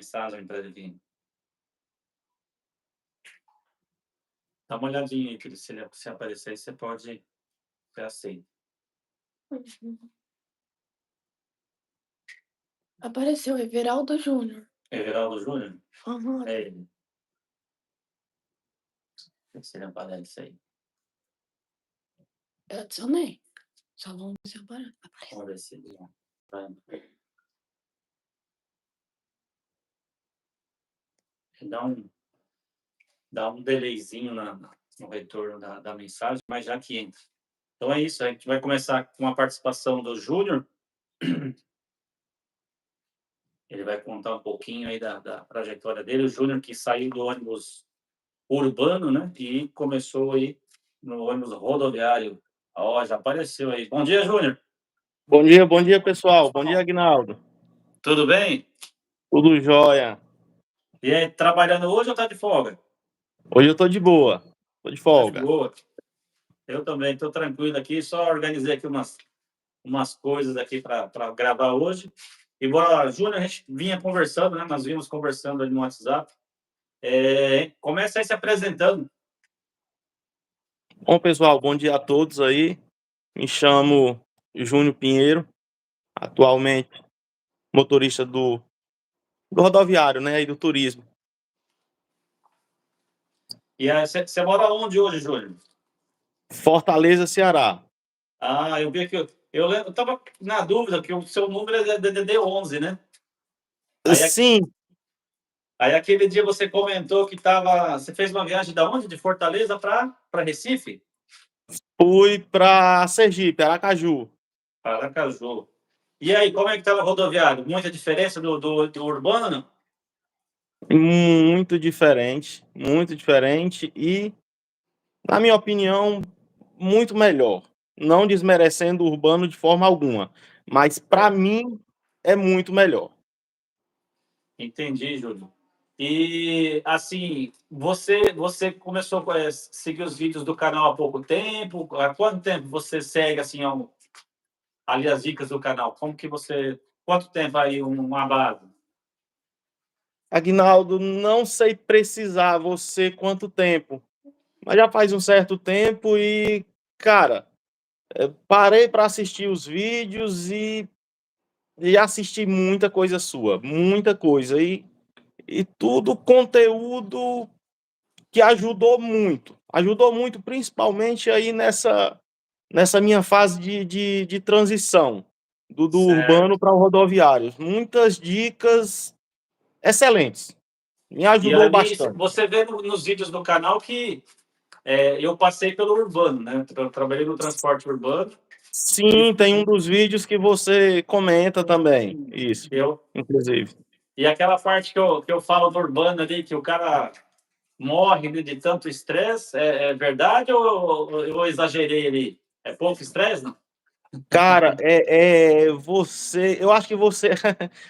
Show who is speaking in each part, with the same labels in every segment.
Speaker 1: mensagem para ele vir. Dá uma olhadinha aí, querido, se aparecer, você pode ser aceito.
Speaker 2: Uhum. Apareceu Everaldo Júnior.
Speaker 1: Everaldo Júnior?
Speaker 2: Aham.
Speaker 1: É ele. Vê se ele aparece aí.
Speaker 2: Eu adicionei. Só vamos ver se aparece.
Speaker 1: Vamos ver se ele vai. Dá um delayzinho no retorno da mensagem, mas já que entra. Então é isso, a gente vai começar com a participação do Júnior. Ele vai contar um pouquinho aí da trajetória dele. O Júnior que saiu do ônibus urbano, né? E começou aí no ônibus rodoviário. Ó, já apareceu aí. Bom dia, Júnior.
Speaker 3: Bom dia, pessoal. Bom dia, Aguinaldo.
Speaker 1: Tudo bem?
Speaker 3: Tudo jóia.
Speaker 1: E aí, trabalhando hoje ou tá de folga?
Speaker 3: Hoje eu tô de boa. Tô de
Speaker 1: Tá de
Speaker 3: folga.
Speaker 1: boa. Eu também tô tranquilo aqui, só organizei aqui umas coisas aqui para gravar hoje. E bora, Júnior, a gente vinha conversando, né? Nós vimos conversando ali no WhatsApp. Começa aí se apresentando.
Speaker 3: Bom, pessoal, bom dia a todos aí. Me chamo Júnior Pinheiro, atualmente motorista do rodoviário, né, e do turismo.
Speaker 1: E aí, você mora onde hoje, Júnior?
Speaker 3: Fortaleza, Ceará.
Speaker 1: Ah, eu vi aqui. Eu estava na dúvida que o seu número é DDD 11, né?
Speaker 3: Sim,
Speaker 1: Aí aquele dia você comentou que você fez uma viagem da onde? De Fortaleza para Recife?
Speaker 3: fui para Sergipe, Aracaju.
Speaker 1: Aracaju. E aí, como é que estava rodoviário? Muita diferença do urbano?
Speaker 3: Muito diferente e, na minha opinião, muito melhor. Não desmerecendo o urbano de forma alguma, mas para mim é muito melhor.
Speaker 1: Entendi, Júlio. E, assim, você começou a seguir os vídeos do canal há pouco tempo? Há quanto tempo você segue, assim, ali as dicas do canal? Quanto tempo aí uma base?
Speaker 3: Aguinaldo, não sei precisar você quanto tempo, mas já faz um certo tempo e, cara, parei para assistir os vídeos e assisti muita coisa sua, muita coisa, e tudo conteúdo que ajudou muito, principalmente aí nessa minha fase de transição do
Speaker 1: Certo.
Speaker 3: urbano para o rodoviário. Muitas dicas excelentes, me
Speaker 1: E
Speaker 3: ajudou
Speaker 1: ali
Speaker 3: bastante.
Speaker 1: você vê nos vídeos do canal que eu passei pelo urbano, né? Eu trabalhei no transporte urbano.
Speaker 3: Sim, tem um dos vídeos que você comenta também, isso,
Speaker 1: Eu,
Speaker 3: inclusive.
Speaker 1: e aquela parte que eu falo do urbano ali, que o cara morre de tanto estresse, é verdade ou eu exagerei ali? É pouco estresse, não?
Speaker 3: Cara, eu acho que você,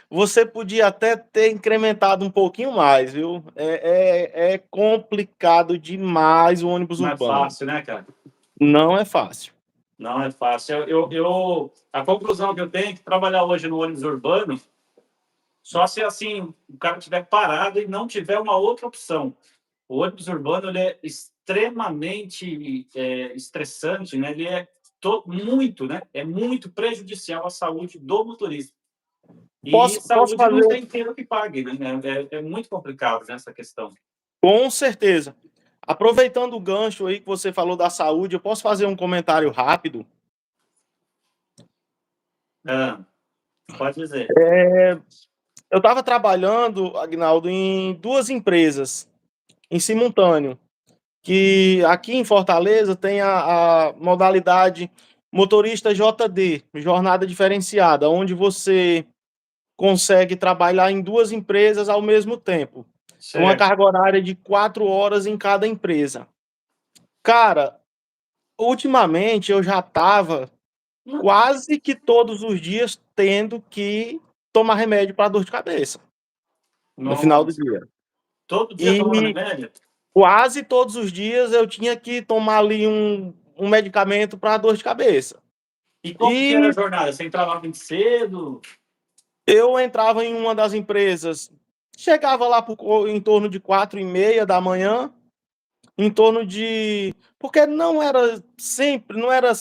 Speaker 3: você podia até ter incrementado um pouquinho mais, viu? É complicado demais o ônibus
Speaker 1: Não é
Speaker 3: urbano.
Speaker 1: fácil, né, cara?
Speaker 3: Não é fácil.
Speaker 1: Não é fácil. A conclusão que eu tenho é que trabalhar hoje no ônibus urbano, só se assim o cara tiver parado e não tiver uma outra opção. O ônibus urbano ele é extremamente estressante, né? Ele é muito, né? É muito prejudicial à saúde do motorista. E
Speaker 3: Posso
Speaker 1: saúde não
Speaker 3: fazer,
Speaker 1: tem dinheiro que pague, né? É muito complicado nessa questão.
Speaker 3: com certeza. Aproveitando o gancho aí que você falou da saúde, eu posso fazer um comentário rápido?
Speaker 1: Ah, pode dizer.
Speaker 3: Eu estava trabalhando, Agnaldo, em duas empresas em simultâneo, que aqui em Fortaleza tem a modalidade motorista JD, jornada diferenciada, onde você consegue trabalhar em duas empresas ao mesmo tempo. É uma
Speaker 1: Certo.
Speaker 3: carga horária de 4 horas em cada empresa. Cara, ultimamente eu já estava quase que todos os dias tendo que tomar remédio para dor de cabeça no final do
Speaker 1: Nossa.
Speaker 3: dia.
Speaker 1: Todo dia tomando
Speaker 3: E
Speaker 1: remédio?
Speaker 3: quase todos os dias eu tinha que tomar ali um medicamento para dor de cabeça.
Speaker 1: E como que era a
Speaker 3: E
Speaker 1: jornada? Você entrava muito cedo?
Speaker 3: eu entrava em uma das empresas chegava lá em torno de 4h30 da manhã, em torno de... Porque não era sempre, não era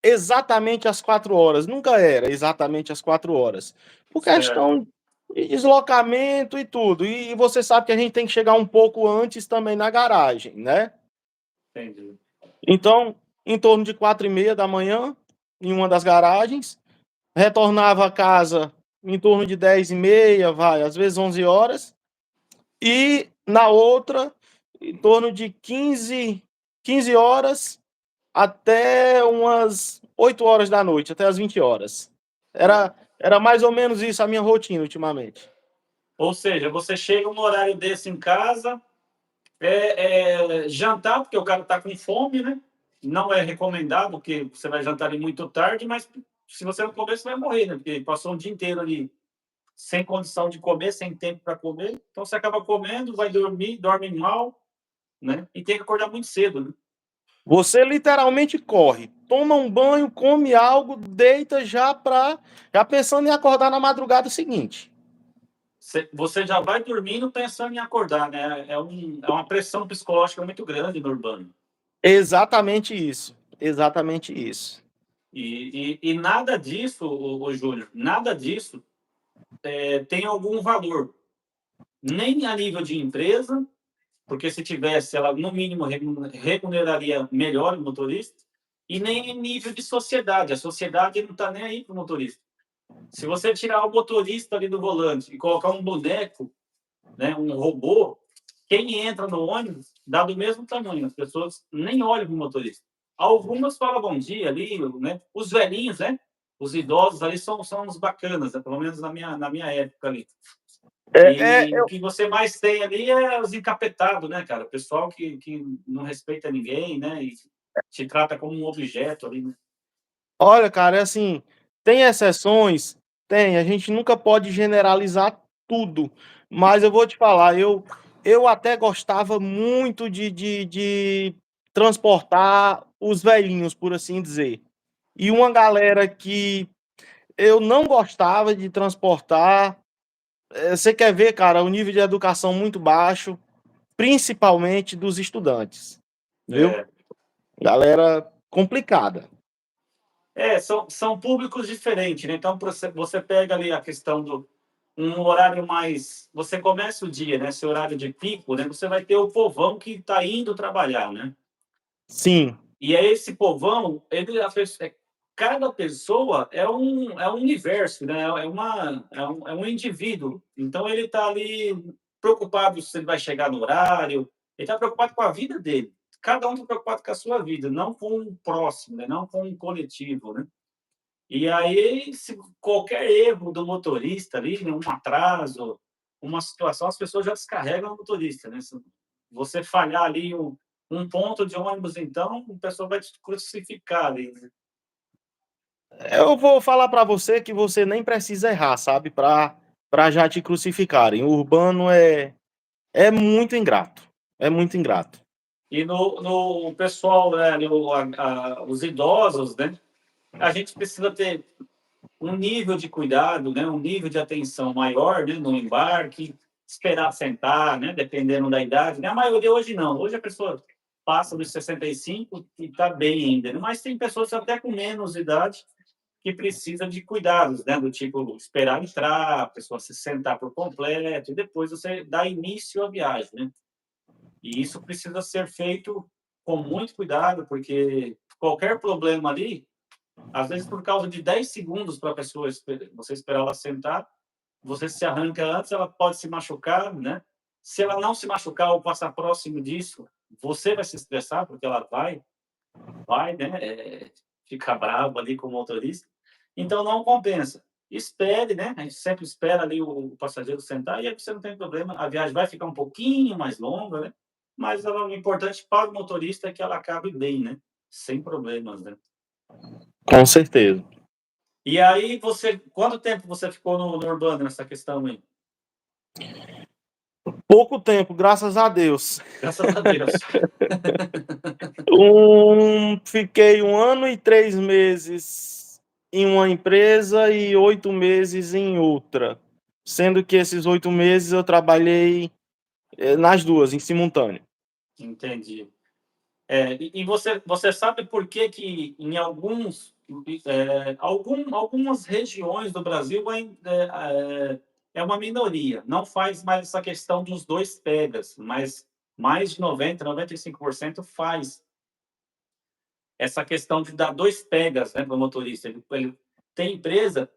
Speaker 3: exatamente às 4 horas, nunca era exatamente às 4 horas. Por
Speaker 1: Certo,
Speaker 3: questão de deslocamento e tudo. E você sabe que a gente tem que chegar um pouco antes também na garagem, né?
Speaker 1: entendi.
Speaker 3: Então, em torno de 4h30 da manhã, em uma das garagens, retornava a casa em torno de 10h30, vai, às vezes 11 horas, e na outra, em torno de 15 horas até umas 8 horas da noite, até as 20 horas. Era mais ou menos isso a minha rotina ultimamente.
Speaker 1: Ou seja, você chega um horário desse em casa, jantar, porque o cara está com fome, né? Não é recomendado, porque você vai jantar ali muito tarde, mas se você não comer, você vai morrer, né? Porque passou um dia inteiro ali sem condição de comer, sem tempo para comer. Então você acaba comendo, vai dormir, dorme mal, né? E tem que acordar muito cedo, né?
Speaker 3: Você literalmente corre, toma um banho, come algo, deita já pensando em acordar na madrugada seguinte.
Speaker 1: Você já vai dormindo pensando em acordar, né? É uma pressão psicológica muito grande no urbano.
Speaker 3: Exatamente isso. Exatamente isso.
Speaker 1: E nada disso, o Júnior, nada disso tem algum valor. Nem a nível de empresa, porque se tivesse, ela no mínimo remuneraria melhor o motorista, e nem em nível de sociedade. A sociedade não está nem aí para o motorista. Se você tirar o motorista ali do volante e colocar um boneco, né, um robô, quem entra no ônibus dá do mesmo tamanho. As pessoas nem olham para o motorista. Algumas falam bom dia ali, né? Os velhinhos, né? Os idosos ali são os bacanas, né? Pelo menos na minha época ali.
Speaker 3: É,
Speaker 1: E o que você mais tem ali é os encapetados, né, cara? O pessoal que não respeita ninguém, né? E te trata como um objeto ali, né?
Speaker 3: olha, cara, é assim, tem exceções? Tem, a gente nunca pode generalizar tudo, mas eu vou te falar, eu até gostava muito de transportar os velhinhos, por assim dizer. E uma galera que eu não gostava de transportar, você quer ver, cara, o nível de educação muito baixo, principalmente dos estudantes, viu?
Speaker 1: É,
Speaker 3: Galera complicada.
Speaker 1: são públicos diferentes, né? Então, você pega ali a questão do um horário mais. Você começa o dia, né? Esse horário de pico, né? Você vai ter o povão que está indo trabalhar, né?
Speaker 3: Sim,
Speaker 1: E é esse povão, cada pessoa é um universo, né? É um indivíduo. Então, ele está ali preocupado se ele vai chegar no horário, ele está preocupado com a vida dele. Cada um está preocupado com a sua vida, não com o próximo, né? Não com o coletivo, né? E aí, se qualquer erro do motorista ali, né, um atraso, uma situação, as pessoas já descarregam o motorista, né? Se você falhar ali um ponto de ônibus, então, a pessoa vai te crucificar ali, né?
Speaker 3: eu vou falar pra você que você nem precisa errar, sabe? Pra já te crucificarem. O urbano é muito ingrato. É muito ingrato.
Speaker 1: E no pessoal, né, os idosos, né? A gente precisa ter um nível de cuidado, né, um nível de atenção maior, né, no embarque, esperar sentar, né, dependendo da idade. Né? A maioria hoje não. Hoje a pessoa passa dos 65 e está bem ainda. Né? Mas tem pessoas até com menos idade que precisam de cuidados, né, do tipo esperar entrar, a pessoa se sentar por completo e depois você dá início à viagem. Né? E isso precisa ser feito com muito cuidado, porque qualquer problema ali, às vezes por causa de 10 segundos para a pessoa você esperar ela sentar, você se arranca antes, ela pode se machucar, né? Se ela não se machucar ou passar próximo disso, você vai se estressar, porque ela vai, né? Ficar bravo ali com o motorista. Então não compensa. Espere, né? A gente sempre espera ali o passageiro sentar e aí você não tem problema. A viagem vai ficar um pouquinho mais longa, né? Mas o importante para o motorista é que ela acabe bem, né? Sem problemas, né?
Speaker 3: Com certeza.
Speaker 1: E aí quanto tempo você ficou no urbano nessa questão aí?
Speaker 3: Pouco tempo, graças a Deus.
Speaker 1: Graças a Deus.
Speaker 3: Fiquei 1 ano e 3 meses em uma empresa e 8 meses em outra. sendo que esses 8 meses eu trabalhei nas duas, em simultâneo.
Speaker 1: Entendi. E você sabe por que que em algumas regiões do Brasil é uma minoria, não faz mais essa questão dos 2 pegas, mas mais de 95% faz essa questão de dar 2 pegas, né, para o motorista. Ele tem empresa,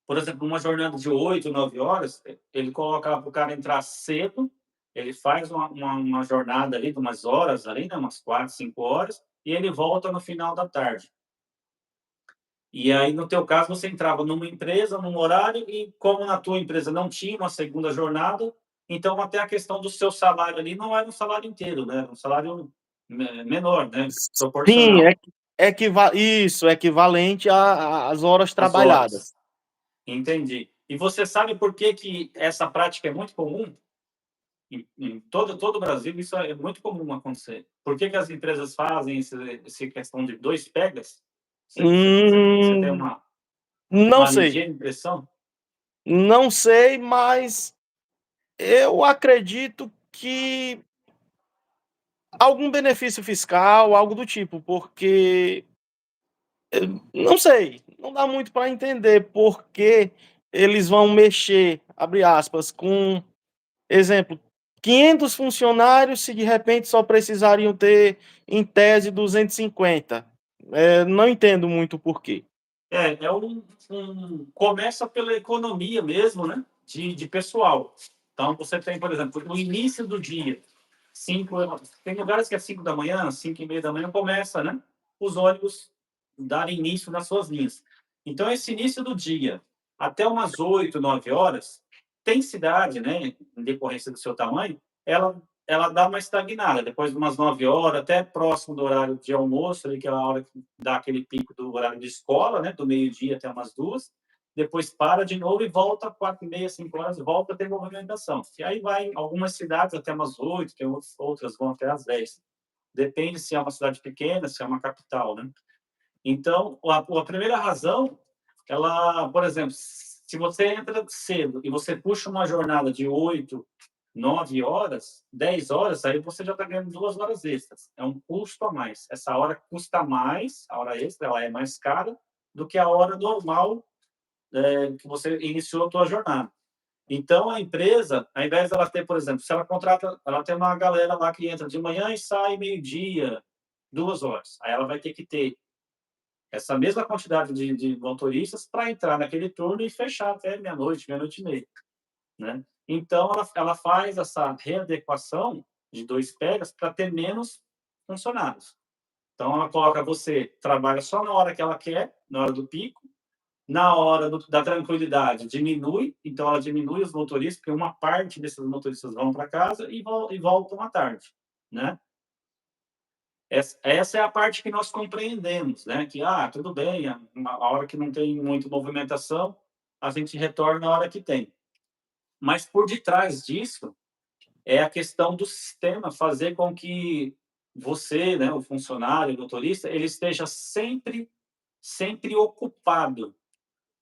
Speaker 1: por exemplo, uma jornada de 8, 9 horas, ele coloca para o cara entrar cedo, ele faz uma jornada ali de umas horas ali, né, umas 4, 5 horas, e ele volta no final da tarde. E aí, no teu caso, você entrava numa empresa, num horário, e como na tua empresa não tinha uma segunda jornada, então até a questão do seu salário ali não era um salário inteiro, né, era um salário menor, né,
Speaker 3: Sim,
Speaker 1: proporcional
Speaker 3: isso, equivalente às horas
Speaker 1: às horas.
Speaker 3: trabalhadas.
Speaker 1: Entendi. E você sabe por que que essa prática é muito comum? Em todo o Brasil, isso é muito comum acontecer. Por que que as empresas fazem essa questão de 2 pegas? Você tem
Speaker 3: Hum, não
Speaker 1: uma
Speaker 3: sei.
Speaker 1: ligeira impressão?
Speaker 3: Não sei, mas eu acredito que algum benefício fiscal, algo do tipo, porque não sei, não dá muito para entender por que eles vão mexer, abre aspas, com, exemplo, 500 funcionários se de repente só precisariam ter, em tese, 250. Não entendo muito o porquê.
Speaker 1: Começa pela economia mesmo, né, de pessoal. Então, você tem, por exemplo, no início do dia, 5, tem lugares que é 5 da manhã, 5:30 da manhã, começa, né, os ônibus darem início nas suas linhas. Então, esse início do dia, até umas 8, 9 horas, tem cidade, né, em decorrência do seu tamanho, ela dá uma estagnada. Depois de umas 9 horas, até próximo do horário de almoço, ali, que é a hora que dá aquele pico do horário de escola, né, do meio-dia até umas 2, depois para de novo e volta 4:30, 5 horas, volta a ter movimentação. E aí vai em algumas cidades até umas 8, tem outras vão até às 10. Depende se é uma cidade pequena, se é uma capital, né? Então, a primeira razão, ela, por exemplo, se você entra cedo e você puxa uma jornada de 8, 9 horas, 10 horas, aí você já está ganhando 2 horas extras. É um custo a mais. Essa hora custa mais, a hora extra ela é mais cara do que a hora normal que você iniciou a tua jornada. Então, a empresa, ao invés dela ter, por exemplo, se ela contrata, ela tem uma galera lá que entra de manhã e sai meio-dia, 2 horas. Aí ela vai ter que ter essa mesma quantidade de motoristas para entrar naquele turno e fechar até meia-noite, meia-noite e meia, né? Então, ela faz essa readequação de 2 pegas para ter menos funcionários. Então, ela coloca você, trabalha só na hora que ela quer, na hora do pico, na hora da tranquilidade diminui, então ela diminui os motoristas, porque uma parte desses motoristas vão para casa e voltam à tarde, né? Essa é a parte que nós compreendemos, né? Que, tudo bem, a hora que não tem muita movimentação, a gente retorna na hora que tem. Mas por detrás disso é a questão do sistema fazer com que você, né, o funcionário, o motorista, ele esteja sempre ocupado.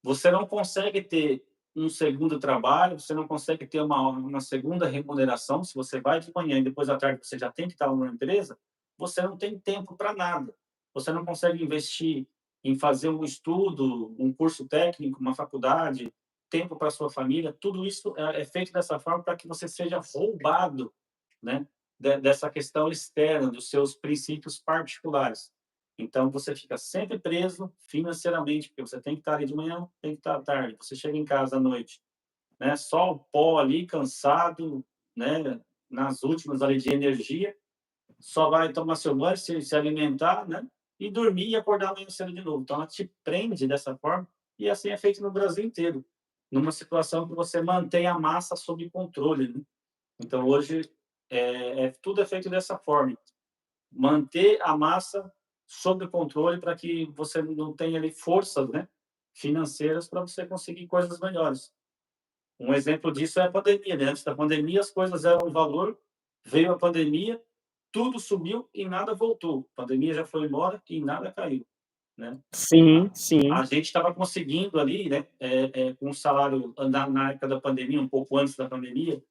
Speaker 1: Você não consegue ter um segundo trabalho, você não consegue ter uma segunda remuneração. Se você vai de manhã e depois à tarde você já tem que estar numa empresa, você não tem tempo para nada. Você não consegue investir em fazer um estudo, um curso técnico, uma faculdade, tempo para sua família. Tudo isso é feito dessa forma para que você seja roubado, né, dessa questão externa, dos seus princípios particulares. Então, você fica sempre preso financeiramente, porque você tem que estar ali de manhã, tem que estar à tarde. Você chega em casa à noite, né? Só o pó ali, cansado, né? Nas últimas ali de energia, só vai tomar seu banho, se alimentar, né? E dormir e acordar amanhã cedo de novo. Então, ela te prende dessa forma, e assim é feito no Brasil inteiro, numa situação que você mantém a massa sob controle, né? Então, hoje, tudo é feito dessa forma. Manter a massa sob controle para que você não tenha ali forças, né, financeiras para você conseguir coisas melhores. Um exemplo disso é a pandemia, né? Antes da pandemia as coisas eram um valor, veio a pandemia, tudo subiu e nada voltou. A pandemia já foi embora e nada caiu. né?
Speaker 3: Sim, sim.
Speaker 1: A gente estava conseguindo ali, né, com um salário na época da pandemia, um pouco antes da pandemia,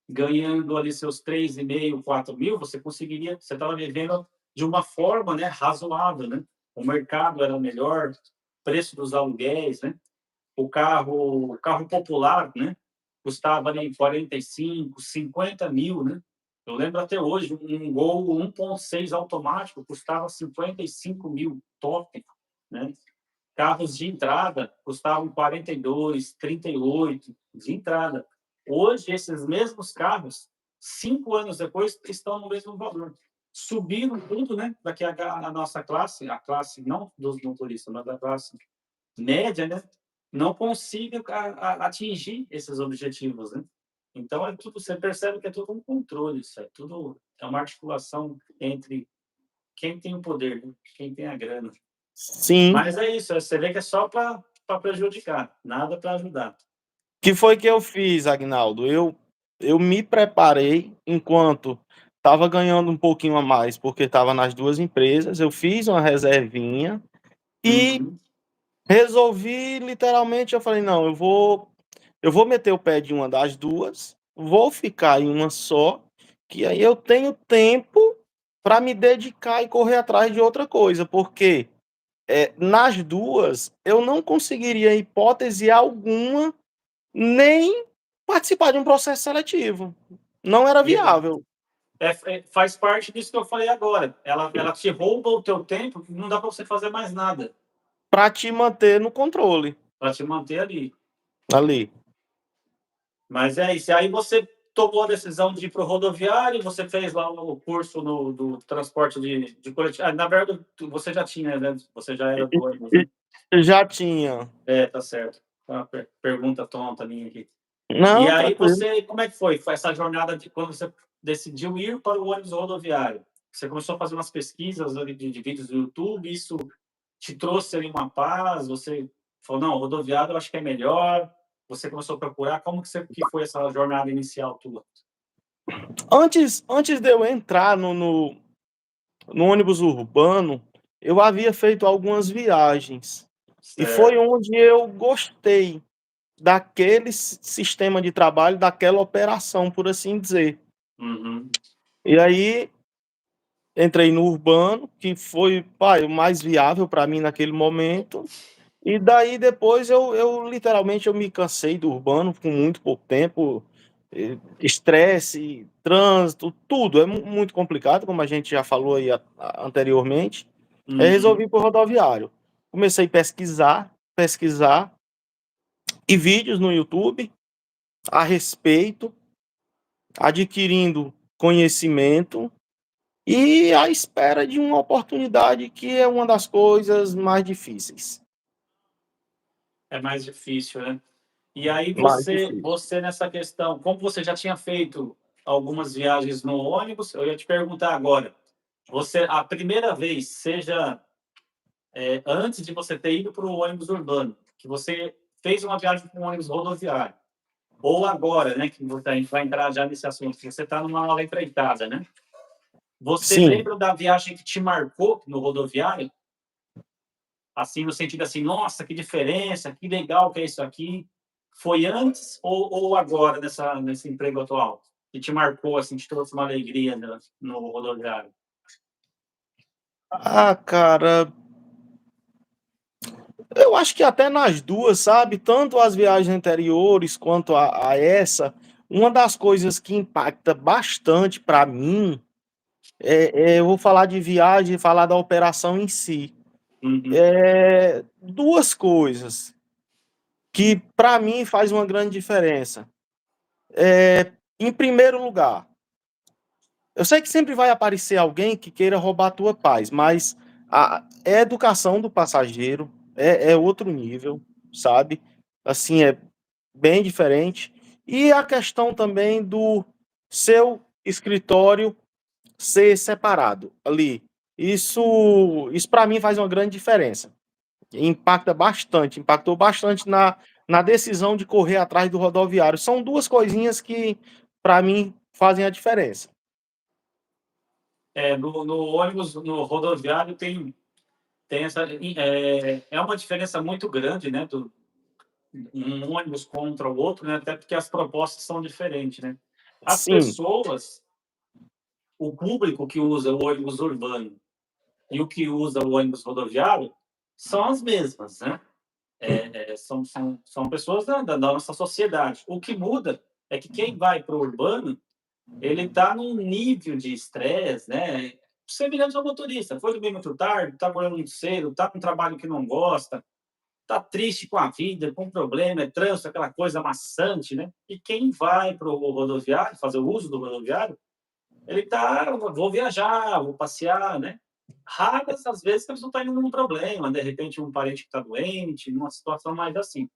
Speaker 1: ganhando ali seus 3.500, 4.000, você conseguiria, você estava vivendo de uma forma, né, razoável, né? O mercado era melhor, preço dos aluguéis, né? O carro popular, né, custava ali 45, 50 mil, né? Eu lembro até hoje, um Gol 1.6 automático custava 55 mil, top, né? Carros de entrada custavam 42, 38 de entrada. Hoje, esses mesmos carros, 5 anos depois, estão no mesmo valor. Subiram tudo, né? Daqui a nossa classe, a classe não dos motoristas, mas da classe média, né? Não consiga atingir esses objetivos, né? Então, é tudo, você percebe que é tudo um controle, isso é tudo é uma articulação entre quem tem o poder, né? Quem tem a grana.
Speaker 3: Sim.
Speaker 1: Mas é isso, você vê que é só para prejudicar, nada para ajudar.
Speaker 3: Que foi que eu fiz, Agnaldo? Eu me preparei enquanto estava ganhando um pouquinho a mais, porque estava nas duas empresas. Eu fiz uma reservinha e
Speaker 1: Uhum.
Speaker 3: resolvi, literalmente, eu falei, não, eu vou meter o pé de uma das duas, vou ficar em uma só, que aí eu tenho tempo para me dedicar e correr atrás de outra coisa, porque nas duas eu não conseguiria, em hipótese alguma, nem participar de um processo seletivo. Não era
Speaker 1: E
Speaker 3: viável.
Speaker 1: faz parte disso que eu falei agora. Ela te rouba o teu tempo, não dá para você fazer mais nada,
Speaker 3: Para te manter no controle
Speaker 1: para te manter ali.
Speaker 3: ali.
Speaker 1: Mas é isso. Aí você tomou a decisão de ir para o rodoviário, você fez lá o curso do transporte de coletivo. Na verdade, você já tinha, né? Você já era do ônibus, né?
Speaker 3: Já tinha.
Speaker 1: Tá certo. Uma pergunta tonta minha aqui. E
Speaker 3: Não,
Speaker 1: aí
Speaker 3: tranquilo.
Speaker 1: você, como é que foi? Foi essa jornada de quando você decidiu ir para o ônibus rodoviário? Você começou a fazer umas pesquisas ali de vídeos do YouTube, isso te trouxe ali uma paz? Você falou, não, rodoviário eu acho que é melhor. Você começou a procurar, como que foi essa jornada inicial tua?
Speaker 3: Antes de eu entrar no ônibus urbano, eu havia feito algumas viagens. E foi
Speaker 1: Certo.
Speaker 3: onde eu gostei daquele sistema de trabalho, daquela operação, por assim dizer.
Speaker 1: Uhum.
Speaker 3: E aí entrei no urbano, que foi, pai, o mais viável para mim naquele momento. E daí depois eu literalmente eu me cansei do urbano com muito pouco tempo, estresse, trânsito, tudo é muito complicado, como a gente já falou aí anteriormente. Aí resolvi
Speaker 1: Uhum.
Speaker 3: ir pro rodoviário. Comecei a pesquisar e vídeos no YouTube a respeito, adquirindo conhecimento e à espera de uma oportunidade que é uma das coisas mais difíceis.
Speaker 1: É mais difícil, né? E aí
Speaker 3: Mais difícil.
Speaker 1: você nessa questão, como você já tinha feito algumas viagens no ônibus, eu ia te perguntar agora, você a primeira vez, seja antes de você ter ido para o ônibus urbano, que você fez uma viagem com um ônibus rodoviário, ou agora, né, que a gente vai entrar já nesse assunto, que você está numa aula empreitada, né? Você
Speaker 3: Sim.
Speaker 1: lembra da viagem que te marcou no rodoviário? Assim, no sentido assim, nossa, que diferença, que legal que é isso aqui. Foi antes ou agora, nesse emprego atual? Que te marcou, assim, te trouxe uma alegria no rodoviário?
Speaker 3: Ah, cara, eu acho que até nas duas, sabe? Tanto as viagens anteriores quanto a essa, uma das coisas que impacta bastante para mim eu vou falar de viagem e falar da operação em si.
Speaker 1: Uhum.
Speaker 3: Duas coisas que para mim faz uma grande diferença. Em primeiro lugar, eu sei que sempre vai aparecer alguém que queira roubar a tua paz, mas a educação do passageiro é outro nível, sabe? Assim, é bem diferente. E a questão também do seu escritório ser separado ali. Isso para mim faz uma grande diferença. Impactou bastante na decisão de correr atrás do rodoviário. São duas coisinhas que, para mim, fazem a diferença.
Speaker 1: No ônibus, no rodoviário, tem tem essa é uma diferença muito grande, né, do um ônibus contra o outro, né, até porque as propostas são diferentes, né. As
Speaker 3: Sim,
Speaker 1: pessoas, o público que usa o ônibus urbano e o que usa o ônibus rodoviário são as mesmas, né. São pessoas da nossa sociedade. O que muda é que quem vai para o urbano, ele está num nível de estresse, né, semelhante ao motorista, foi dormir muito tarde, está acordando muito cedo, está com um trabalho que não gosta, está triste com a vida, com problema, é trânsito, aquela coisa maçante, né. E quem vai para o rodoviário, fazer o uso do rodoviário, ele está, vou viajar, vou passear, né. Raras as vezes que a pessoa está indo num problema, de repente um parente que está doente, numa situação mais assim.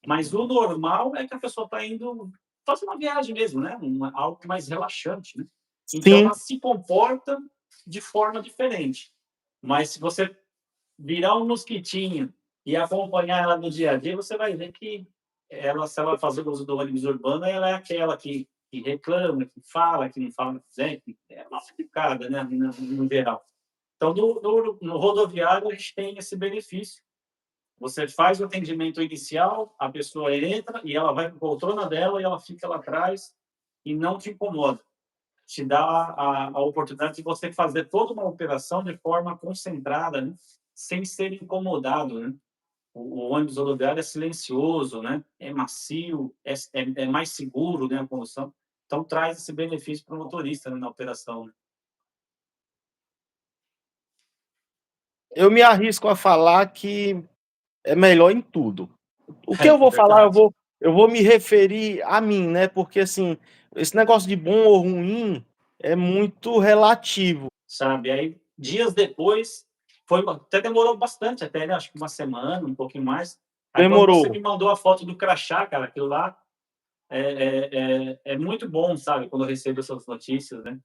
Speaker 1: Mas o normal é que a pessoa está indo fazer uma viagem mesmo, né? Algo mais relaxante, né? Então
Speaker 3: sim.
Speaker 1: ela se comporta de forma diferente. Mas se você virar um mosquitinho e acompanhar ela no dia a dia, você vai ver que ela, se ela fazer uso do ônibus urbano, ela é aquela que reclama, que não fala que quiser, que é mal educada, né? No geral. Então, no rodoviário, a gente tem esse benefício. Você faz o atendimento inicial, a pessoa entra e ela vai para a poltrona dela e ela fica lá atrás e não te incomoda. Te dá a oportunidade de você fazer toda uma operação de forma concentrada, né? Sem ser incomodado, né? O ônibus rodoviário é silencioso, né? É macio, é mais seguro, né? A condução. Então, traz esse benefício para o motorista, né? Na operação. Né?
Speaker 3: Eu me arrisco a falar que é melhor em tudo. O que
Speaker 1: É
Speaker 3: eu vou falar,
Speaker 1: verdade.
Speaker 3: eu vou me referir a mim, né? Porque assim, esse negócio de bom ou ruim é muito relativo.
Speaker 1: Sabe? Aí, dias depois, até demorou bastante, até, né? Acho que uma semana, um pouquinho mais. Aí, quando você
Speaker 3: Demorou.
Speaker 1: me mandou a foto do crachá, cara, aquilo lá é muito bom, sabe? Quando eu recebo essas notícias, né?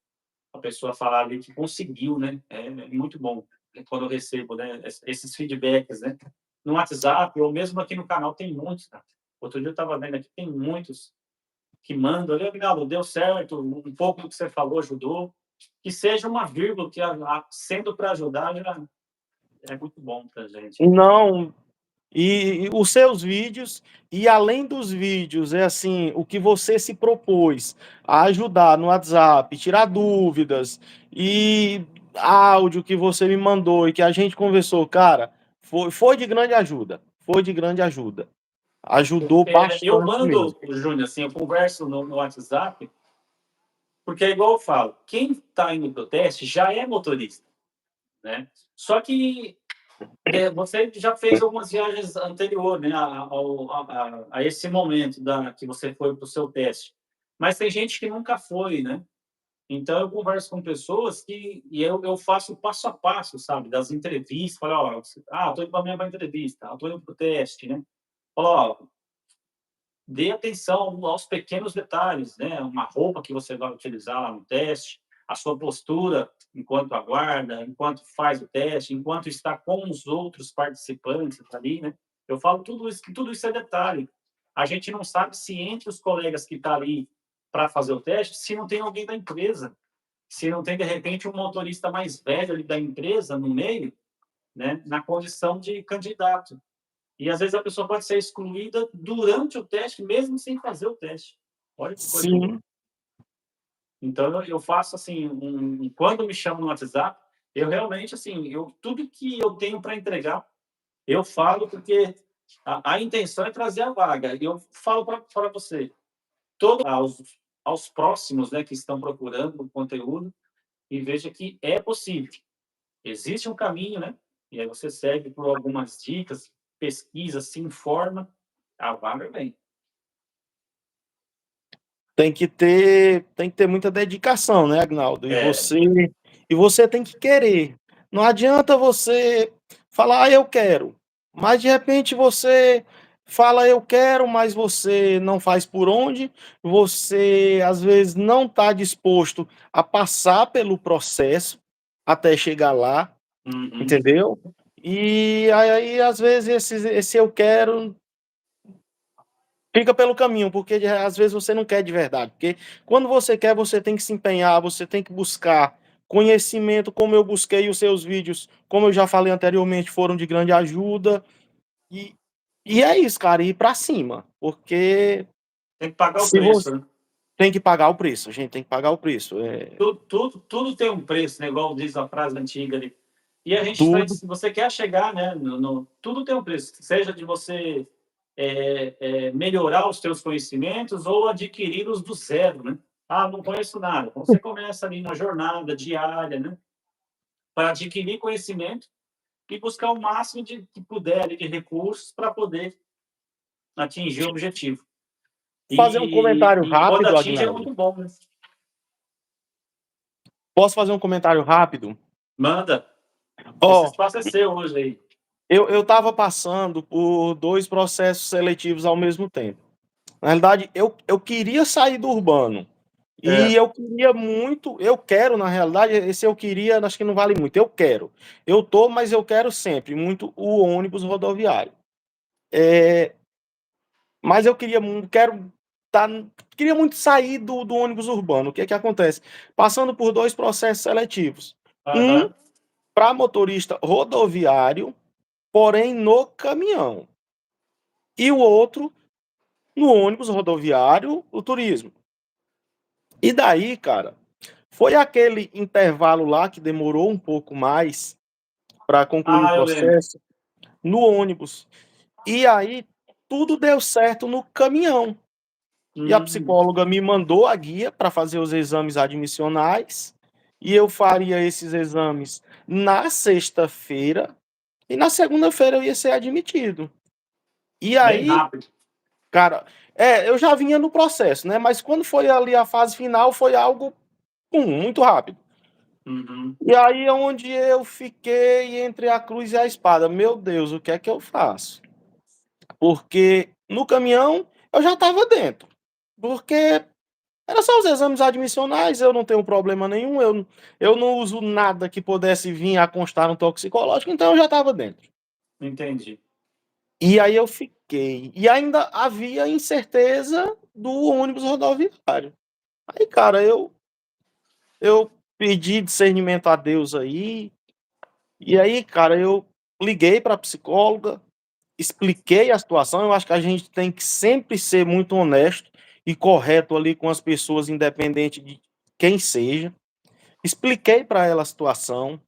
Speaker 1: A pessoa falar ali que conseguiu, né? É muito bom quando eu recebo, né? Esses feedbacks, né? No WhatsApp ou mesmo aqui no canal tem muitos, cara. Outro dia eu estava vendo aqui, tem muitos que mandam ali, Agnaldo, deu certo, um pouco do que você falou ajudou. Que seja uma vírgula, que sendo para ajudar já é muito bom para a gente. Né?
Speaker 3: Não, e os seus vídeos, e além dos vídeos, é assim, o que você se propôs a ajudar no WhatsApp, tirar dúvidas, e áudio que você me mandou e que a gente conversou, cara, foi de grande ajuda. Foi de grande ajuda. Ajudou
Speaker 1: Eu
Speaker 3: bastante mesmo.
Speaker 1: mando, Júnior, assim, eu converso no WhatsApp, porque é igual eu falo, quem está indo para o teste já é motorista, né? Só que você já fez algumas viagens anteriores, né, a esse momento que você foi para o seu teste. Mas tem gente que nunca foi, né? Então eu converso com pessoas e eu faço passo a passo, sabe, das entrevistas, falo, ó, estou indo para a minha entrevista, estou indo para o teste, né? Falo, ó, dê atenção aos pequenos detalhes, né? Uma roupa que você vai utilizar lá no teste, a sua postura enquanto aguarda, enquanto faz o teste, enquanto está com os outros participantes ali, né? Eu falo tudo isso, que tudo isso é detalhe. A gente não sabe se entre os colegas que está ali para fazer o teste, se não tem alguém da empresa, se não tem de repente um motorista mais velho ali da empresa no meio, né? Na condição de candidato. E às vezes a pessoa pode ser excluída durante o teste, mesmo sem fazer o teste. Olha que coisa louca.
Speaker 3: Sim,
Speaker 1: Então eu faço assim, quando me chamam no WhatsApp, eu realmente assim, tudo que eu tenho para entregar, eu falo porque a intenção é trazer a vaga. E eu falo para você, aos próximos, né, que estão procurando o conteúdo, e veja que é possível. Existe um caminho, né? E aí você segue por algumas dicas, pesquisa, se informa, a vaga vem.
Speaker 3: tem que ter muita dedicação, né, Agnaldo?
Speaker 1: É,
Speaker 3: E você tem que querer. Não adianta você falar, eu quero, mas de repente você fala, eu quero, mas você não faz por onde, você às vezes não está disposto a passar pelo processo até chegar lá,
Speaker 1: uhum,
Speaker 3: entendeu? E aí, às vezes, esse eu quero fica pelo caminho, porque às vezes você não quer de verdade. Porque quando você quer, você tem que se empenhar, você tem que buscar conhecimento, como eu busquei os seus vídeos, como eu já falei anteriormente, foram de grande ajuda. E, e é isso, cara, ir pra cima. Porque
Speaker 1: Tem que pagar o
Speaker 3: se você
Speaker 1: preço, né?
Speaker 3: tem que pagar o preço, a gente tem que pagar o preço.
Speaker 1: Tudo tem um preço, né? Igual diz a frase antiga ali. E a gente está,
Speaker 3: Tudo.
Speaker 1: se você quer chegar, né? Tudo tem um preço, seja de você melhorar os seus conhecimentos ou adquiri-los do zero, né? Ah, não conheço nada. Então, você começa ali na jornada diária, né? Para adquirir conhecimento e buscar o máximo que puder ali, de recursos para poder atingir o objetivo.
Speaker 3: Fazer um comentário
Speaker 1: E quando
Speaker 3: rápido,
Speaker 1: atinge é
Speaker 3: Agnaldo.
Speaker 1: muito bom, né?
Speaker 3: Posso fazer um comentário rápido?
Speaker 1: Manda. Esse
Speaker 3: Ó,
Speaker 1: espaço é seu hoje aí.
Speaker 3: eu estava passando por 2 processos seletivos ao mesmo tempo. Na realidade, eu queria sair do urbano. E
Speaker 1: É.
Speaker 3: eu queria muito, eu quero, na realidade, esse eu queria, acho que não vale muito. Eu quero. Eu tô, mas eu quero sempre muito o ônibus rodoviário. Mas eu quero tá, queria muito sair do ônibus urbano. O que é que acontece? Passando por 2 processos seletivos. Um
Speaker 1: Aham.
Speaker 3: para motorista rodoviário, porém no caminhão. E o outro no ônibus rodoviário, o turismo. E daí, cara, foi aquele intervalo lá que demorou um pouco mais para concluir o
Speaker 1: Ah, eu lembro.
Speaker 3: processo no ônibus. E aí tudo deu certo no caminhão. E a
Speaker 1: Hum,
Speaker 3: psicóloga me mandou a guia para fazer os exames admissionais. E eu faria esses exames na sexta-feira. E na segunda-feira eu ia ser admitido. E
Speaker 1: bem
Speaker 3: aí,
Speaker 1: rápido.
Speaker 3: cara, eu já vinha no processo, né? Mas quando foi ali a fase final, foi algo muito rápido.
Speaker 1: Uhum.
Speaker 3: E aí é onde eu fiquei entre a cruz e a espada. Meu Deus, o que é que eu faço? Porque no caminhão eu já estava dentro. Porque era só os exames admissionais, eu não tenho problema nenhum, eu não uso nada que pudesse vir a constar no toxicológico, então eu já estava dentro.
Speaker 1: Entendi.
Speaker 3: E aí eu fiquei. E ainda havia incerteza do ônibus rodoviário. Aí, cara, eu pedi discernimento a Deus aí. E aí, cara, eu liguei para a psicóloga, expliquei a situação. Eu acho que a gente tem que sempre ser muito honesto e correto ali com as pessoas, independente de quem seja. Expliquei para ela a situação,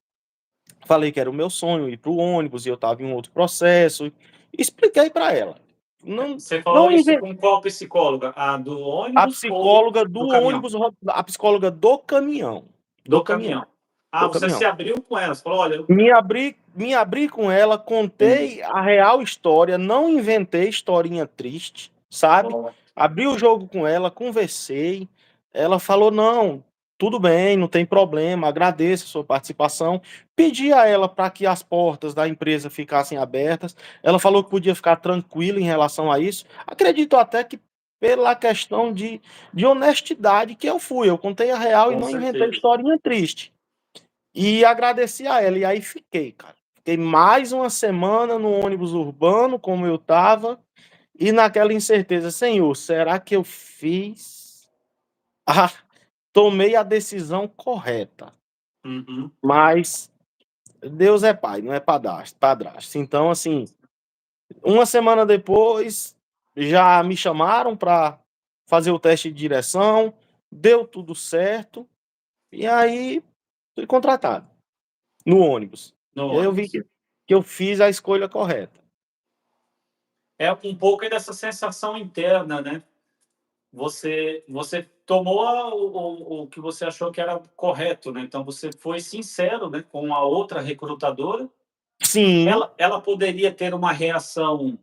Speaker 3: falei que era o meu sonho ir para o ônibus e eu estava em um outro processo. Expliquei para ela. Não,
Speaker 1: Você falou
Speaker 3: não
Speaker 1: isso
Speaker 3: inventei.
Speaker 1: com qual psicóloga? A do
Speaker 3: A
Speaker 1: ônibus ou
Speaker 3: psicóloga do
Speaker 1: do caminhão?
Speaker 3: ônibus, a psicóloga do caminhão. Do
Speaker 1: Do
Speaker 3: caminhão.
Speaker 1: caminhão. Ah,
Speaker 3: Do
Speaker 1: você se
Speaker 3: caminhão.
Speaker 1: abriu com ela. Você falou, olha, eu...
Speaker 3: Me abri com ela,
Speaker 1: Entendi.
Speaker 3: contei a real história, não inventei historinha triste, sabe?
Speaker 1: Ó,
Speaker 3: Abri o jogo com ela, conversei. Ela falou: não, tudo bem, não tem problema, agradeço a sua participação. Pedi a ela para que as portas da empresa ficassem abertas. Ela falou que podia ficar tranquila em relação a isso. Acredito até que pela questão de honestidade que eu fui. Eu contei a real e
Speaker 1: com
Speaker 3: não inventei
Speaker 1: certeza.
Speaker 3: historinha triste. E agradeci a ela. E aí fiquei, cara. Fiquei mais uma semana no ônibus urbano, como eu estava, e naquela incerteza, Senhor, será que eu fiz? Ah, tomei a decisão correta.
Speaker 1: Uhum.
Speaker 3: Mas Deus é pai, não é padrasto. Então, assim, uma semana depois, já me chamaram para fazer o teste de direção, deu tudo certo, e aí fui contratado no ônibus.
Speaker 1: No
Speaker 3: E aí eu vi
Speaker 1: ônibus.
Speaker 3: que eu fiz a escolha correta.
Speaker 1: É um pouco dessa sensação interna, né? Você tomou o que você achou que era correto, né? Então você foi sincero, né, com a outra recrutadora.
Speaker 3: Sim,
Speaker 1: Ela poderia ter uma reação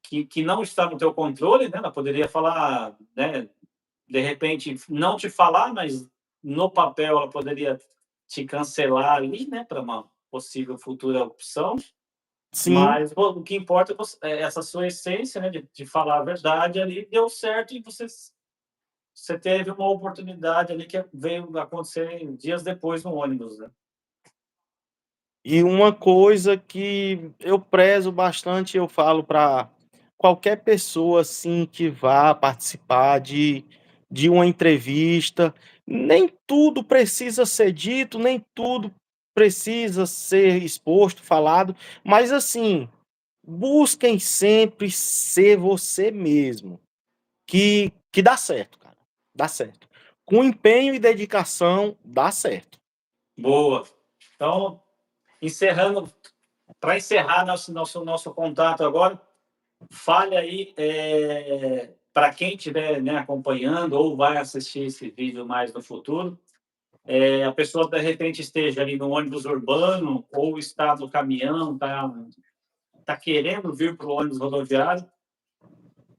Speaker 1: que não está no teu controle, né? Ela poderia falar, né, de repente não te falar, mas no papel ela poderia te cancelar ali, né, para uma possível futura opção.
Speaker 3: sim.
Speaker 1: Mas o que importa é essa sua essência, né, de falar a verdade ali, deu certo e você teve uma oportunidade ali que veio acontecer dias depois no ônibus, né?
Speaker 3: E uma coisa que eu prezo bastante, eu falo para qualquer pessoa assim que vá participar de uma entrevista. Nem tudo precisa ser dito, nem tudo precisa ser exposto, falado, mas assim, busquem sempre ser você mesmo, que dá certo, cara, dá certo. Com empenho e dedicação, dá certo.
Speaker 1: Boa. Então, encerrando, para encerrar nosso contato agora, fale aí para quem estiver, né, acompanhando ou vai assistir esse vídeo mais no futuro, a pessoa de repente esteja ali no ônibus urbano ou está no caminhão, tá querendo vir para o ônibus rodoviário,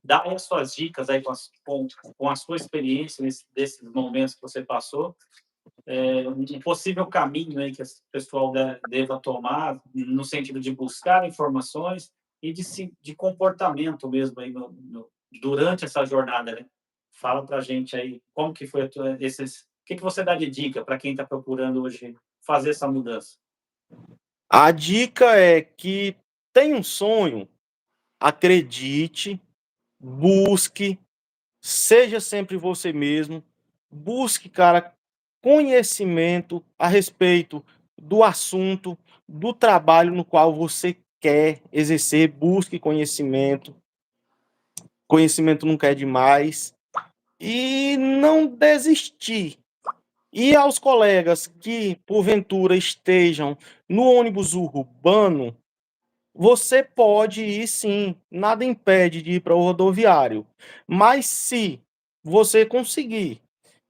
Speaker 1: dá aí as suas dicas aí com a sua experiência desses momentos que você passou, um possível caminho aí que o pessoal deva tomar no sentido de buscar informações e de comportamento mesmo aí durante essa jornada, né? Fala para a gente aí como que foi o que você dá de dica para quem está procurando hoje fazer essa mudança?
Speaker 3: A dica é que tem um sonho, acredite, busque, seja sempre você mesmo, busque, cara, conhecimento a respeito do assunto, do trabalho no qual você quer exercer, busque conhecimento. Conhecimento nunca é demais. E não desistir. E aos colegas que, porventura, estejam no ônibus urbano, você pode ir sim, nada impede de ir para o rodoviário. Mas se você conseguir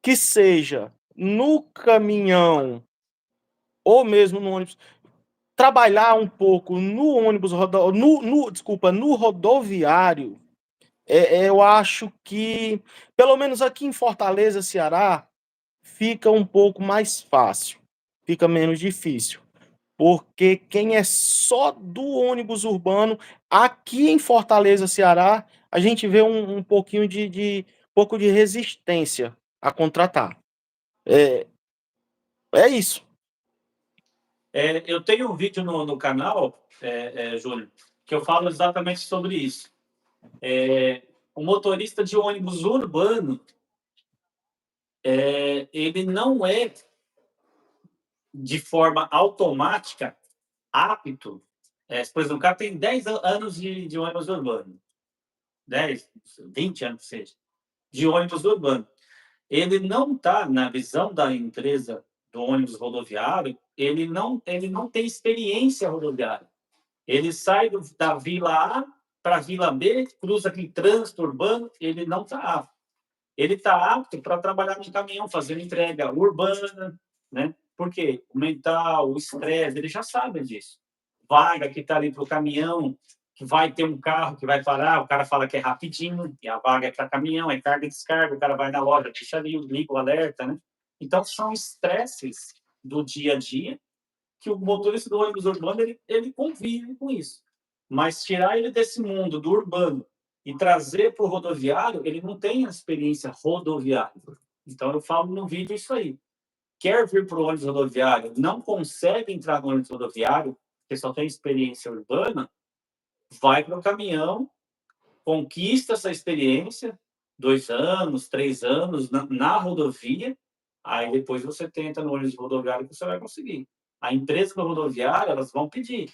Speaker 3: que seja no caminhão ou mesmo no ônibus, trabalhar um pouco no ônibus desculpa, no rodoviário, eu acho que, pelo menos aqui em Fortaleza, Ceará, fica um pouco mais fácil, fica menos difícil. Porque quem é só do ônibus urbano, aqui em Fortaleza, Ceará, a gente vê um pouquinho pouco de resistência a contratar. É isso.
Speaker 1: Eu tenho um vídeo no canal, Júlio, que eu falo exatamente sobre isso. O motorista de ônibus urbano, ele não é de forma automática apto. Por exemplo, o cara tem 10 anos de ônibus urbano, 10, 20 anos, seja, de ônibus urbano. Ele não está, na visão da empresa do ônibus rodoviário, ele não tem experiência rodoviária. Ele sai da vila A para a vila B, cruza aquele trânsito urbano, ele não está apto. Ele está apto para trabalhar no caminhão, fazendo entrega urbana, né? Por quê? O mental, o estresse, ele já sabe disso. Vaga que está ali para o caminhão, que vai ter um carro que vai parar, o cara fala que é rapidinho, e a vaga é para caminhão, é carga e descarga, o cara vai na loja, deixa ali, liga o alerta, né? Então, são estresses do dia a dia que o motorista do ônibus urbano ele convive com isso. Mas tirar ele desse mundo do urbano e trazer para o rodoviário, ele não tem a experiência rodoviária. Então, eu falo no vídeo isso aí. Quer vir para o ônibus rodoviário, não consegue entrar no ônibus rodoviário, porque só tem experiência urbana, vai para o caminhão, conquista essa experiência, 2 anos, 3 anos na rodovia, aí depois você tenta no ônibus rodoviário que você vai conseguir. A empresa da rodoviária, elas vão pedir.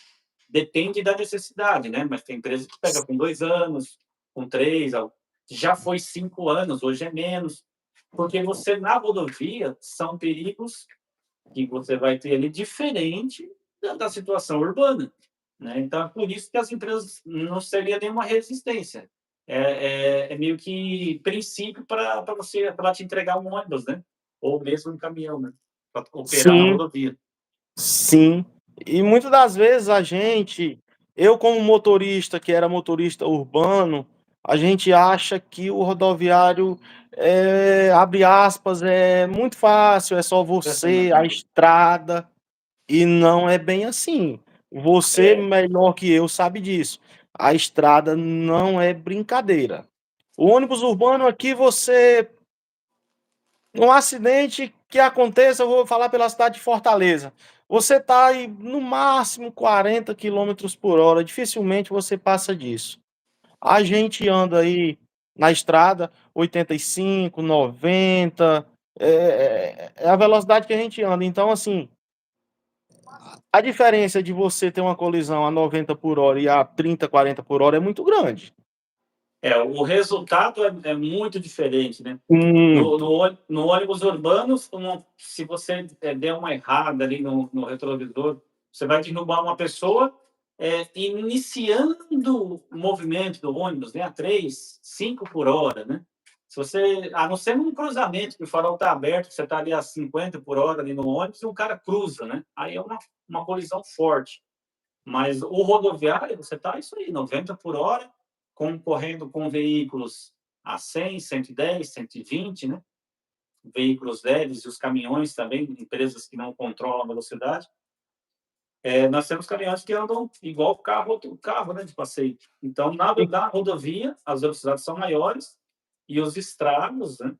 Speaker 1: Depende da necessidade, né? Mas tem empresa que pega com 2 anos, com 3, já foi 5 anos, hoje é menos. Porque você, na rodovia, são perigos que você vai ter ali diferente da situação urbana, né? Então, é por isso que as empresas não seria nenhuma resistência. É meio que princípio para te entregar um ônibus, né? Ou mesmo um caminhão, né? Para operar na
Speaker 3: Sim,
Speaker 1: rodovia.
Speaker 3: sim. E muitas das vezes eu como motorista, que era motorista urbano, a gente acha que o rodoviário abre aspas, é muito fácil, é só você, a estrada, e não é bem assim. Você,
Speaker 1: É,
Speaker 3: melhor que eu, sabe disso. A estrada não é brincadeira. O ônibus urbano aqui, um acidente que aconteça, eu vou falar pela cidade de Fortaleza. Você está aí no máximo 40 quilômetros por hora, dificilmente você passa disso. A gente anda aí na estrada, 85, 90, é a velocidade que a gente anda. Então, assim, a diferença de você ter uma colisão a 90 por hora e a 30, 40 por hora é muito grande.
Speaker 1: O resultado é muito diferente, né?
Speaker 3: Muito.
Speaker 1: No ônibus urbano, se você der uma errada ali no retrovisor, você vai derrubar uma pessoa iniciando o movimento do ônibus, né, a 3, 5 por hora, né? Se você, a não ser num cruzamento, que o farol está aberto, você está ali a 50 por hora ali no ônibus e um cara cruza, né? Aí é uma colisão forte. Mas o rodoviário, você está isso aí, 90 por hora, concorrendo com veículos a 100, 110, 120, né? Veículos leves e os caminhões também, empresas que não controlam a velocidade. Nós temos caminhões que andam igual carro, né, de passeio. Então, na rodovia, as velocidades são maiores e os estragos, né,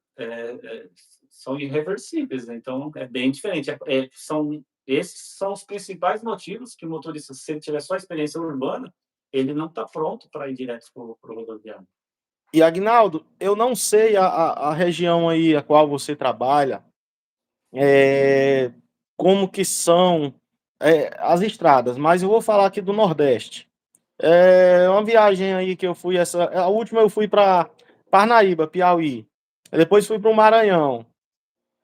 Speaker 1: são irreversíveis. Né? Então, é bem diferente. Esses são os principais motivos que o motorista, se ele tiver só experiência urbana, ele não está pronto para ir direto para o rodoviário.
Speaker 3: E, Agnaldo, eu não sei a região aí a qual você trabalha, como que são as estradas, mas eu vou falar aqui do Nordeste. Uma viagem aí que eu fui, a última eu fui para Parnaíba, Piauí. Depois fui para o Maranhão.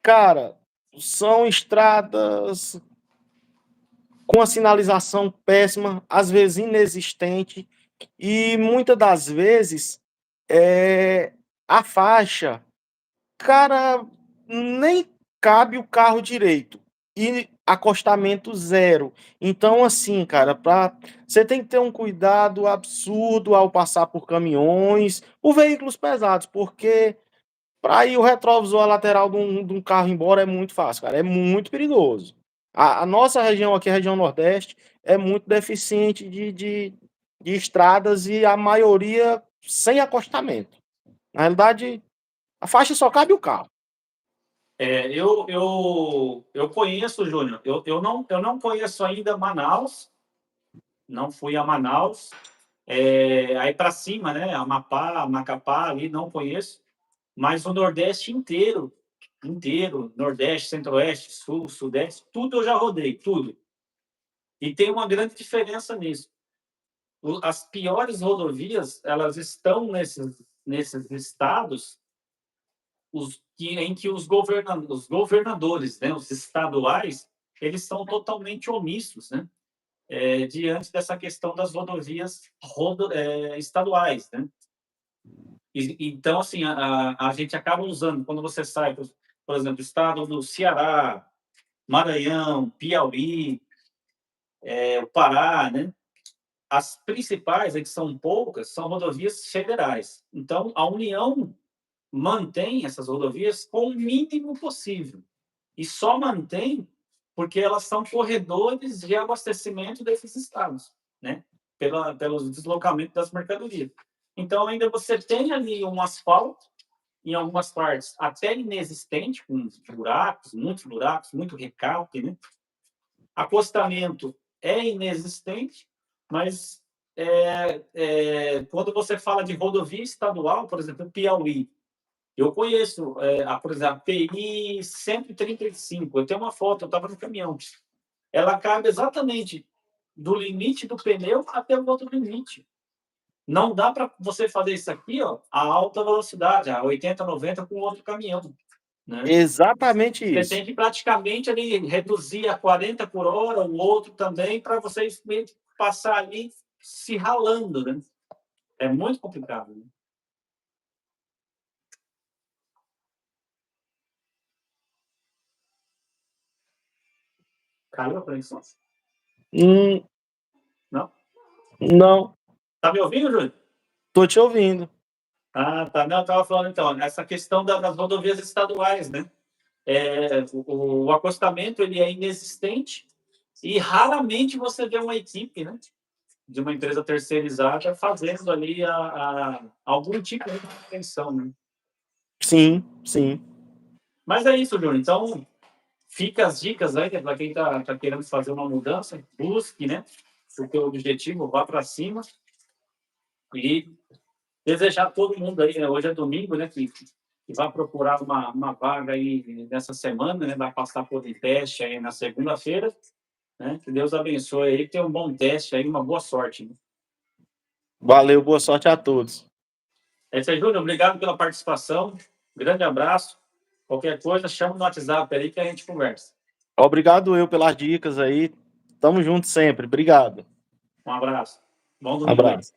Speaker 3: Cara, são estradas com a sinalização péssima, às vezes inexistente, e muitas das vezes a faixa, cara, nem cabe o carro direito e acostamento zero. Então, assim, cara, você tem que ter um cuidado absurdo ao passar por caminhões, por veículos pesados, porque para ir o retrovisor lateral de um carro embora é muito fácil, cara, é muito perigoso. A nossa região aqui, a região Nordeste, é muito deficiente de estradas e a maioria sem acostamento. Na realidade, a faixa só cabe o carro.
Speaker 1: Eu conheço, Júnior. Eu não conheço ainda Manaus. Não fui a Manaus. Aí para cima, né? Amapá, Macapá, ali não conheço. Mas o Nordeste inteiro, Nordeste, Centro-Oeste, Sul, Sudeste, tudo eu já rodei, tudo. E tem uma grande diferença nisso. As piores rodovias, elas estão nesses estados em que os governadores, né, os estaduais, eles são totalmente omissos, né, diante dessa questão das rodovias estaduais, né? Então, assim, a gente acaba usando, quando você sai, por exemplo, estado do Ceará, Maranhão, Piauí, o Pará, né? As principais, que são poucas, são rodovias federais. Então, a União mantém essas rodovias com o mínimo possível. E só mantém porque elas são corredores de abastecimento desses estados, né? Pelos deslocamentos das mercadorias. Então, ainda você tem ali um asfalto, em algumas partes até inexistente, com buracos, muito recalque, né? Acostamento é inexistente, mas quando você fala de rodovia estadual, por exemplo, Piauí, eu conheço, por exemplo, a PI 135, eu tenho uma foto, eu estava no caminhão, ela cabe exatamente do limite do pneu até o outro limite. Não dá para você fazer isso aqui, ó, a alta velocidade, a 80, 90 com outro caminhão. Né?
Speaker 3: Exatamente
Speaker 1: Você
Speaker 3: isso.
Speaker 1: tem que praticamente ali reduzir a 40 por hora, o outro também, para vocês passar ali se ralando. Né? É muito complicado. Né? Caiu a conexão? Não?
Speaker 3: Não.
Speaker 1: Tá me ouvindo, Júlio?
Speaker 3: Tô te ouvindo.
Speaker 1: Ah, tá. Não, eu estava falando, então, essa questão das rodovias estaduais, né? O acostamento ele é inexistente e raramente você vê uma equipe, né, de uma empresa terceirizada fazendo ali algum tipo de manutenção. Né?
Speaker 3: Sim, sim.
Speaker 1: Mas é isso, Júnior. Então, fica as dicas aí para quem está querendo fazer uma mudança, busque, né, o teu objetivo, vá para cima e desejar a todo mundo aí, né? Hoje é domingo, né? Que vai procurar uma vaga aí nessa semana, né? Vai passar por um teste aí na segunda-feira, né? Que Deus abençoe aí, que tenha um bom teste aí, uma boa sorte, né?
Speaker 3: Valeu, boa sorte a todos.
Speaker 1: É isso aí, Júnior. Obrigado pela participação. Grande abraço. Qualquer coisa, chama no WhatsApp aí que a gente conversa.
Speaker 3: Obrigado eu pelas dicas aí. Tamo junto sempre. Obrigado.
Speaker 1: Um abraço. Bom domingo aí.
Speaker 3: Abraço.